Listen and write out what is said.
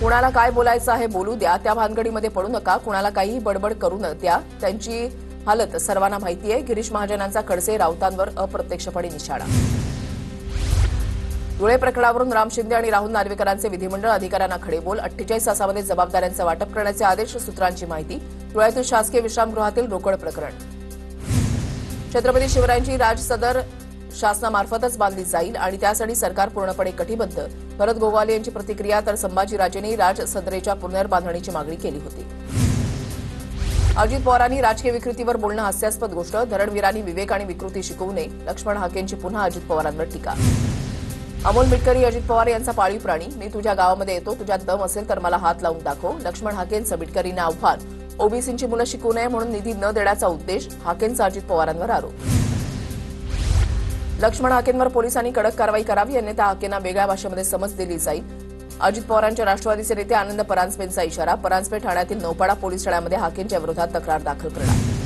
कुणाला काय बोलायचं आहे बोलू द्या, त्या भानगडीमध्ये पडू नका, कुणाला काहीही बडबड करू न द्या, त्यांची हालत सर्वांना माहिती आहे. गिरीश महाजनांचा खडसे राऊतांवर अप्रत्यक्षपणे निशाणा. धुळे प्रकरणावरून राम शिंदे आणि राहुल नार्वेकरांचे विधिमंडळ अधिकाऱ्यांना खडेबोल. 48 तासामध्ये जबाबदाऱ्यांचं वाटप करण्याचे आदेश. सूत्रांची माहिती. धुळ्यातील शासकीय विश्रामगृहातील रोकड प्रकरण. छत्रपती शिवरायांची राजसदर शासनामार्फतच बांधली जाईल आणि त्यासाठी सरकार पूर्णपणे कटिबद्ध. भरत गोगावले यांची प्रतिक्रिया. तर संभाजीराजेंनी राजसदरेच्या पुनर्बांधणीची मागणी केली होती. अजित पवारांनी राजकीय विकृतीवर बोलणं हास्यास्पद गोष्ट. धरणवीरांनी विवेक आणि विकृती शिकवू नये. लक्ष्मण हाकेंची पुन्हा अजित पवारांवर टीका. अमोल मिटकरी अजित पवार यांचा पाळीव प्राणी. मी तुझ्या गावामध्ये येतो, तुझ्यात दम असेल तर मला हात लावून दाखव. लक्ष्मण हाकेंचं मिटकरींना आव्हान. ओबीसींची मुलं शिकू नये म्हणून निधी न देण्याचा उद्देश. हाकेंचा अजित पवारांवर आरोप. लक्ष्मण हाकेंवर पोलिसांनी कडक कारवाई करावी. अन्यथा हाकेंना वेगळ्या भाषेमध्ये समज दिली जाईल. अजित पवारांच्या राष्ट्रवादीचे नेते आनंद परांजपेंचा इशारा. परांजपे ठाण्यातील नौपाडा पोलीस ठाण्यामध्ये हाकेंच्या विरोधात तक्रार दाखल करणार.